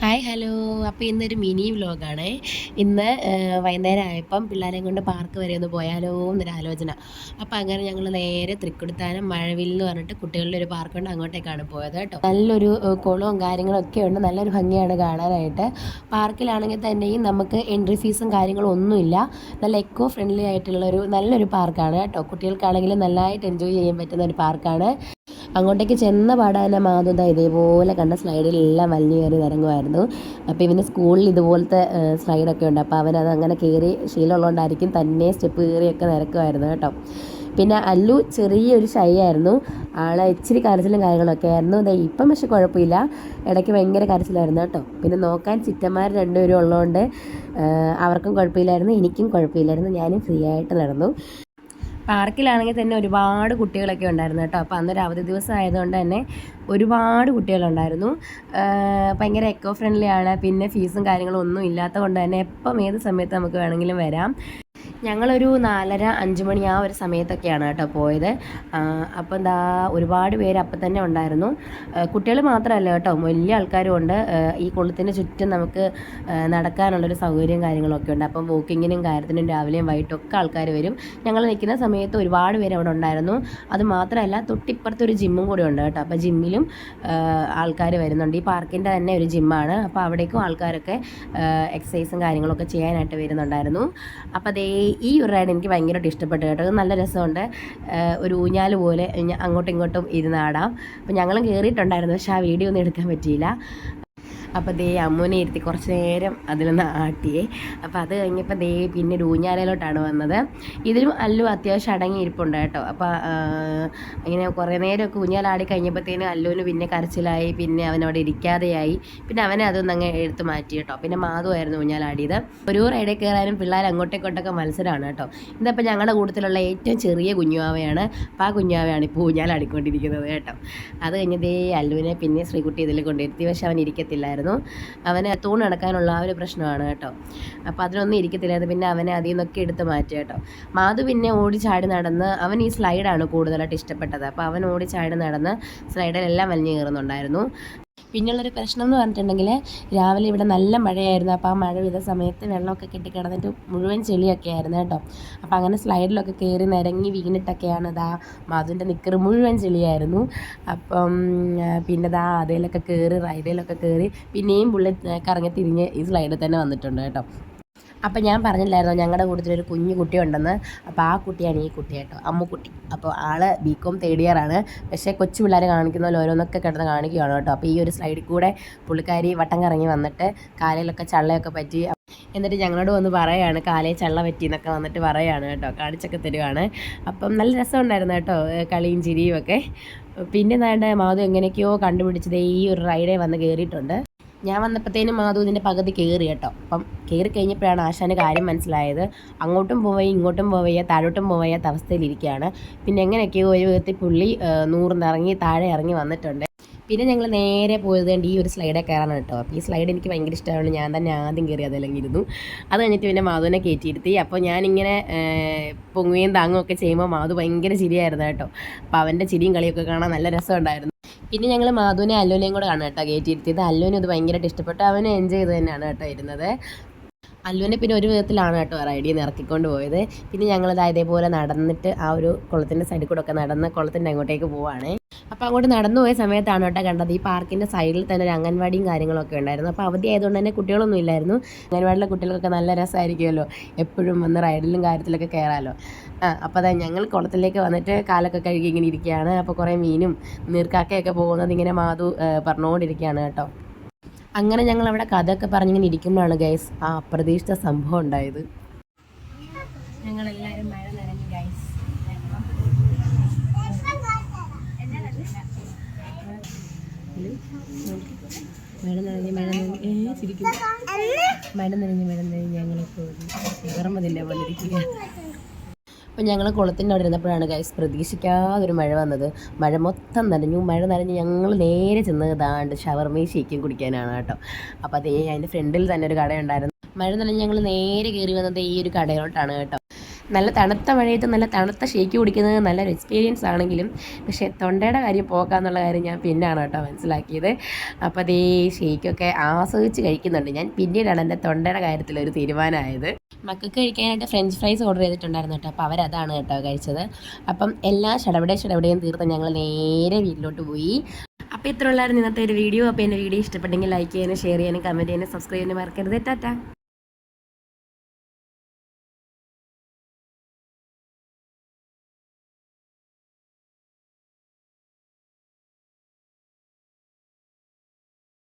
Hi hello. അപ്പോൾ ഇന്നൊരു mini വ്ലോഗാണേ. ഇന്ന് വൈകുന്നേരം ആയപ്പം പിള്ളേരെയും കൊണ്ട് പാർക്ക് വരെ ഒന്ന് പോയാലോ എന്നൊരു ആലോചന. അപ്പോൾ അങ്ങനെ ഞങ്ങൾ നേരെ തൃക്കൊടിത്താനം മഴവിൽ എന്ന് പറഞ്ഞിട്ട് കുട്ടികളുടെ ഒരു പാർക്കുണ്ട്, അങ്ങോട്ടേക്കാണ് പോയത് കേട്ടോ. നല്ലൊരു കുളവും കാര്യങ്ങളൊക്കെ ഉണ്ട്, നല്ലൊരു ഭംഗിയാണ് കാണാനായിട്ട്. പാർക്കിലാണെങ്കിൽ തന്നെയും നമുക്ക് എൻട്രി ഫീസും കാര്യങ്ങളും ഒന്നുമില്ല. നല്ല എക്കോ ഫ്രണ്ട്ലി ആയിട്ടുള്ളൊരു നല്ലൊരു പാർക്കാണ് കേട്ടോ. കുട്ടികൾക്കാണെങ്കിലും നല്ലതായിട്ട് എൻജോയ് ചെയ്യാൻ പറ്റുന്ന ഒരു പാർക്കാണ്. അങ്ങോട്ടേക്ക് ചെന്ന പാടെ തന്നെ മാധുത ഇതേപോലെ കണ്ട സ്ലൈഡിലെല്ലാം വലിഞ്ഞു കയറി ഇറങ്ങുമായിരുന്നു. അപ്പോൾ ഇവന് സ്കൂളിൽ ഇതുപോലത്തെ സ്ലൈഡൊക്കെ ഉണ്ട്. അപ്പോൾ അവനത് അങ്ങനെ കയറി ശീലമുള്ളതുകൊണ്ടായിരിക്കും തന്നെ സ്റ്റെപ്പ് കയറിയൊക്കെ നിരക്കുമായിരുന്നു കേട്ടോ. പിന്നെ അല്ലു ചെറിയൊരു ഷൈ ആയിരുന്നു, ആളെ ഇച്ചിരി കരച്ചിലും കാര്യങ്ങളൊക്കെ ആയിരുന്നു. ഇപ്പം പക്ഷെ കുഴപ്പമില്ല, ഇടയ്ക്ക് ഭയങ്കര കരച്ചിലായിരുന്നു കേട്ടോ. പിന്നെ നോക്കാൻ ചിറ്റന്മാർ രണ്ടുപേരും ഉള്ളതുകൊണ്ട് അവർക്കും കുഴപ്പമില്ലായിരുന്നു, എനിക്കും കുഴപ്പമില്ലായിരുന്നു. ഞാനും ഫ്രീ ആയിട്ട് നടന്നു. പാർക്കിലാണെങ്കിൽ തന്നെ ഒരുപാട് കുട്ടികളൊക്കെ ഉണ്ടായിരുന്നു കേട്ടോ. അപ്പോൾ അന്നൊരു അവധി ദിവസം ആയതുകൊണ്ട് തന്നെ ഒരുപാട് കുട്ടികളുണ്ടായിരുന്നു. ഭയങ്കര എക്കോ ഫ്രണ്ട്ലി ആണ്. പിന്നെ ഫീസും കാര്യങ്ങളും ഒന്നും ഇല്ലാത്തത് കൊണ്ട് തന്നെ എപ്പം ഏത് സമയത്ത് നമുക്ക് വേണമെങ്കിലും വരാം. ഞങ്ങളൊരു 4:30-5 മണി ആ ഒരു സമയത്തൊക്കെയാണ് കേട്ടോ പോയത്. അപ്പം എന്താ ഒരുപാട് പേര് അപ്പം തന്നെ ഉണ്ടായിരുന്നു. കുട്ടികൾ മാത്രമല്ല കേട്ടോ, വലിയ ആൾക്കാരും ഉണ്ട്. ഈ കുളത്തിന് ചുറ്റും നമുക്ക് നടക്കാനുള്ളൊരു സൗകര്യം കാര്യങ്ങളൊക്കെ ഉണ്ട്. അപ്പം വോക്കിങ്ങിനും കാര്യത്തിനും രാവിലെയും വൈകിട്ടൊക്കെ ആൾക്കാർ വരും. ഞങ്ങൾ നിൽക്കുന്ന സമയത്ത് ഒരുപാട് പേര് അവിടെ ഉണ്ടായിരുന്നു. അത് മാത്രമല്ല തൊട്ടിപ്പുറത്തൊരു ജിമ്മും കൂടി ഉണ്ട് കേട്ടോ. അപ്പോൾ ജിമ്മിലും ആൾക്കാർ വരുന്നുണ്ട്. ഈ പാർക്കിൻ്റെ തന്നെ ഒരു ജിമ്മാണ്. അപ്പോൾ അവിടേക്കും ആൾക്കാരൊക്കെ എക്സസൈസും കാര്യങ്ങളൊക്കെ ചെയ്യാനായിട്ട് വരുന്നുണ്ടായിരുന്നു. അപ്പോൾ ഈ ഒരു റൈഡ് എനിക്ക് ഭയങ്കരമായിട്ട് ഇഷ്ടപ്പെട്ടു കേട്ടോ. നല്ല രസമുണ്ട്, ഒരു ഊഞ്ഞാൽ പോലെ അങ്ങോട്ടും ഇങ്ങോട്ടും ഇരുന്നാടാം. അപ്പോൾ ഞങ്ങളും കയറിയിട്ടുണ്ടായിരുന്നു, പക്ഷേ ആ വീഡിയോ ഒന്നും എടുക്കാൻ പറ്റിയില്ല. അപ്പോൾ അമ്മൂനെ ഇരുത്തി കുറച്ച് നേരം അതിലൊന്ന് ആട്ടിയേ. അപ്പോൾ അത് കഴിഞ്ഞപ്പോൾ പിന്നെ ഒരു ഊഞ്ഞാലയിലോട്ടാണ് വന്നത്. ഇതിലും അല്ലു അത്യാവശ്യം അടങ്ങി ഇരിപ്പുണ്ട് കേട്ടോ. അപ്പോൾ ഇങ്ങനെ കുറേ നേരമൊക്കെ ഊഞ്ഞാലാടി കഴിഞ്ഞപ്പോഴത്തേനും അല്ലുവിന് പിന്നെ കരച്ചിലായി, പിന്നെ അവനവിടെ ഇരിക്കാതെയായി. പിന്നെ അവനെ അതൊന്നും അങ്ങ് എടുത്ത് മാറ്റി കേട്ടോ. പിന്നെ മാധുവായിരുന്നു ഊഞ്ഞാലാടിയത്. ഒരു റൈഡിൽ കയറാനും പിള്ളേർ അങ്ങോട്ടേക്കോട്ടൊക്കെ മത്സരമാണ് കേട്ടോ. ഇന്നിപ്പോൾ ഞങ്ങളുടെ കൂട്ടത്തിലുള്ള ഏറ്റവും ചെറിയ കുഞ്ഞുവാവയാണ്. അപ്പോൾ ആ കുഞ്ഞുവാവയാണ് ഇപ്പോൾ ഊഞ്ഞാലാടിക്കൊണ്ടിരിക്കുന്നത് കേട്ടോ. അത് കഴിഞ്ഞ് അല്ലുവിനെ പിന്നെ ശ്രീകുട്ടി ഇതിൽ കൊണ്ടിരുത്തി, പക്ഷെ അവൻ ഇരിക്കത്തില്ലായിരുന്നു. അവന് തൂണ് നടക്കാനുള്ള ആ ഒരു പ്രശ്നമാണ് കേട്ടോ. അപ്പോൾ അതിനൊന്നും ഇരിക്കത്തില്ലായിരുന്നു. പിന്നെ അവനെ അതിൽ നിന്നൊക്കെ എടുത്ത് മാറ്റി കേട്ടോ. മാധു പിന്നെ ഓടി ചാടി നടന്ന്, അവൻ ഈ സ്ലൈഡാണ് കൂടുതലായിട്ട് ഇഷ്ടപ്പെട്ടത്. അപ്പോൾ അവൻ ഓടി ചാടി നടന്ന് സ്ലൈഡിലെല്ലാം വലിഞ്ഞു കയറുന്നുണ്ടായിരുന്നു. പിന്നെയുള്ളൊരു പ്രശ്നം എന്ന് പറഞ്ഞിട്ടുണ്ടെങ്കിൽ, രാവിലെ ഇവിടെ നല്ല മഴയായിരുന്നു. അപ്പോൾ ആ മഴ പെയ്ത സമയത്ത് വെള്ളമൊക്കെ കെട്ടിക്കിടന്നിട്ട് മുഴുവൻ ചെളിയൊക്കെ ആയിരുന്നു കേട്ടോ. അപ്പോൾ അങ്ങനെ സ്ലൈഡിലൊക്കെ കയറി നിരങ്ങി വീണിട്ടൊക്കെയാണ് മാധുവിൻ്റെ നിക്കറ് മുഴുവൻ ചെളിയായിരുന്നു. അപ്പം പിന്നെ അതിലൊക്കെ കയറി റൈഡിലൊക്കെ കയറി പിന്നെയും ബുള്ളറ്റ് കറങ്ങി തിരിഞ്ഞ് ഈ സ്ലൈഡിൽ തന്നെ വന്നിട്ടുണ്ട് കേട്ടോ. അപ്പം ഞാൻ പറഞ്ഞില്ലായിരുന്നോ ഞങ്ങളുടെ കൂട്ടത്തിലൊരു കുഞ്ഞു കുട്ടി ഉണ്ടെന്ന്. അപ്പോൾ ആ കുട്ടിയാണ് ഈ കുട്ടി കേട്ടോ, അമ്മുക്കുട്ടി. അപ്പോൾ ആൾ BCom തേർഡ് ഇയർ ആണ്. പക്ഷേ കൊച്ചു പിള്ളേർ കാണിക്കുന്ന പോലെ ഓരോന്നൊക്കെ കിടന്ന് കാണിക്കുകയാണ് കേട്ടോ. അപ്പോൾ ഈ ഒരു സ്ലൈഡിൽ കൂടെ പുള്ളിക്കാരി വട്ടം കറങ്ങി വന്നിട്ട് കാലിലൊക്കെ ചള്ളയൊക്കെ പറ്റി. എന്നിട്ട് ഞങ്ങളോട് വന്ന് പറയുകയാണ് കാലയിൽ ചള്ള പറ്റി എന്നൊക്കെ വന്നിട്ട് പറയുകയാണ് കേട്ടോ, കാണിച്ചൊക്കെ തരുവാണ്. അപ്പം നല്ല രസമുണ്ടായിരുന്നു കേട്ടോ, കളിയും ചിരിയും ഒക്കെ. പിന്നെ മാധു എങ്ങനെയൊക്കെയോ കണ്ടുപിടിച്ചത് ഈ ഒരു റൈഡേ വന്ന് കയറിയിട്ടുണ്ട്. ഞാൻ വന്നപ്പോഴത്തേനും മാധു ഇതിൻ്റെ പകുതി കയറി കേട്ടോ. അപ്പം കയറി കഴിഞ്ഞപ്പോഴാണ് ആശാന് കാര്യം മനസ്സിലായത്. അങ്ങോട്ടും പോവുകയും ഇങ്ങോട്ടും പോവുകയോ താഴോട്ടും പോവുകയാത്ത അവസ്ഥയിലിരിക്കുകയാണ്. പിന്നെ എങ്ങനെയൊക്കെയോ ഒരു വിധത്തിൽ പുള്ളി നൂറിന്നിറങ്ങി താഴെ ഇറങ്ങി വന്നിട്ടുണ്ട്. പിന്നെ ഞങ്ങൾ നേരെ പോയത് ഈ ഒരു സ്ലൈഡേ കയറാനാണ് കേട്ടോ. അപ്പോൾ ഈ സ്ലൈഡ് എനിക്ക് ഭയങ്കര ഇഷ്ടമാണ്. ഞാൻ തന്നെ ആദ്യം കയറി അതെല്ലാം ഇരുന്നു. അത് കഴിഞ്ഞിട്ട് പിന്നെ മാധുവിനെ കയറ്റിയിരുത്തി. അപ്പോൾ ഞാനിങ്ങനെ പൊങ്ങുകയും താങ്ങുകയും ഒക്കെ ചെയ്യുമ്പോൾ മാധു ഭയങ്കര ചിരിയായിരുന്നു കേട്ടോ. അപ്പോൾ അവൻ്റെ ചിരിയും കളിയൊക്കെ കാണാൻ നല്ല രസമുണ്ടായിരുന്നു. പിന്നെ ഞങ്ങൾ മാധുവിനെ അല്ലുവിനെയും കൂടെ ആണ് കേട്ടോ കയറ്റിയിരുത്തിയത്. അല്ലുവിനും ഇത് ഭയങ്കരമായിട്ട് ഇഷ്ടപ്പെട്ടു. അവനെ എൻജോയ് ചെയ്ത് തന്നെയാണ് കേട്ടോ ഇരുന്നത്. അല്ലുവിനെ പിന്നെ ഒരു വിധത്തിലാണ് കേട്ടോ റൈഡിൽ നിന്ന് ഇറക്കിക്കൊണ്ട് പോയത്. പിന്നെ ഞങ്ങളിത് ഇതേപോലെ നടന്നിട്ട് ആ ഒരു കുളത്തിൻ്റെ സൈഡിൽ കൂടെ ഒക്കെ നടന്ന് കുളത്തിൻ്റെ അങ്ങോട്ടേക്ക് പോവുകയാണ്. അപ്പോൾ അങ്ങോട്ട് നടന്നു പോയ സമയത്താണ് കേട്ടോ കണ്ടത്, ഈ പാർക്കിൻ്റെ സൈഡിൽ തന്നെ ഒരു അംഗൻവാടിയും കാര്യങ്ങളൊക്കെ ഉണ്ടായിരുന്നു. അപ്പോൾ അവധി ആയതുകൊണ്ട് തന്നെ കുട്ടികളൊന്നും ഇല്ലായിരുന്നു. അംഗൻവാടിയിലെ കുട്ടികൾക്കൊക്കെ നല്ല രസമായിരിക്കുമല്ലോ, എപ്പോഴും വന്ന് റൈഡിലും കാര്യത്തിലൊക്കെ കയറാമല്ലോ. അപ്പോൾ അതാ ഞങ്ങൾ കുളത്തിലേക്ക് വന്നിട്ട് കാലൊക്കെ കഴുകി ഇങ്ങനെ ഇരിക്കുകയാണ്. അപ്പോൾ കുറേ മീനും നീർക്കാക്കയൊക്കെ പോകുന്നത് ഇങ്ങനെ മാധു പറഞ്ഞുകൊണ്ടിരിക്കുകയാണ് കേട്ടോ. അങ്ങനെ ഞങ്ങൾ അവിടെ കഥയൊക്കെ പറഞ്ഞിങ്ങനെ ഇരിക്കുമ്പോഴാണ് ഗൈസ് ആ അപ്രതീക്ഷിത സംഭവം ഉണ്ടായത്. ഞങ്ങളെല്ലാവരും മഴ നനഞ്ഞു ഗൈസ്. മഴ നനഞ്ഞ് ഞങ്ങളിപ്പോൾ വേറമതില്ല പോലെ ഇരിക്കുക. അപ്പോൾ ഞങ്ങൾ കുളത്തിൻ്റെ അവിടെ ഇരുന്നപ്പോഴാണ് ഗൈസ് പ്രതീക്ഷിക്കാതൊരു മഴ വന്നത്. മഴ മൊത്തം നനഞ്ഞു. മഴ നനഞ്ഞ് ഞങ്ങൾ നേരെ ചെന്ന് ഷവർമയും ഷേക്കും കുടിക്കാനാണ് കേട്ടോ. അപ്പോൾ അതിൻ്റെ ഫ്രണ്ടിൽ തന്നെ ഒരു കടയുണ്ടായിരുന്നു. മഴ നനഞ്ഞ് ഞങ്ങൾ നേരെ കയറി വന്നത് ഈ ഒരു കടയിലോട്ടാണ് കേട്ടോ. നല്ല തണുത്ത മഴയത്ത് നല്ല തണുത്ത ഷേക്ക് കുടിക്കുന്നത് നല്ലൊരു എക്സ്പീരിയൻസ് ആണെങ്കിലും പക്ഷേ തൊണ്ടയുടെ കാര്യം പോക്കാന്നുള്ള കാര്യം ഞാൻ പിന്നാണ് കേട്ടോ മനസ്സിലാക്കിയത്. അപ്പോൾ അതേ ഷേക്കൊക്കെ ആസ്വദിച്ച് കഴിക്കുന്നുണ്ട് ഞാൻ. പിന്നീടാണ് എൻ്റെ തൊണ്ടയുടെ കാര്യത്തിലൊരു തീരുമാനമായത്. മക്കൾക്ക് കഴിക്കാനായിട്ട് ഫ്രഞ്ച് ഫ്രൈസ് ഓർഡർ ചെയ്തിട്ടുണ്ടായിരുന്നു കേട്ടോ. അപ്പോൾ അവരതാണ് കേട്ടോ കഴിച്ചത്. അപ്പം എല്ലാം ഷടപടയും തീർത്ത് ഞങ്ങൾ നേരെ വീട്ടിലോട്ട് പോയി. അപ്പോൾ ഇത്ര ഉള്ളായിരുന്നു ഇന്നത്തെ ഒരു വീഡിയോ. അപ്പോൾ എൻ്റെ വീഡിയോ ഇഷ്ടപ്പെട്ടെങ്കിൽ ലൈക്ക് ചെയ്യാനും ഷെയർ ചെയ്യാനും കമൻറ്റ് ചെയ്യാനും സബ്സ്ക്രൈബ് ചെയ്യാനും മറക്കരുത്. ടാറ്റാ.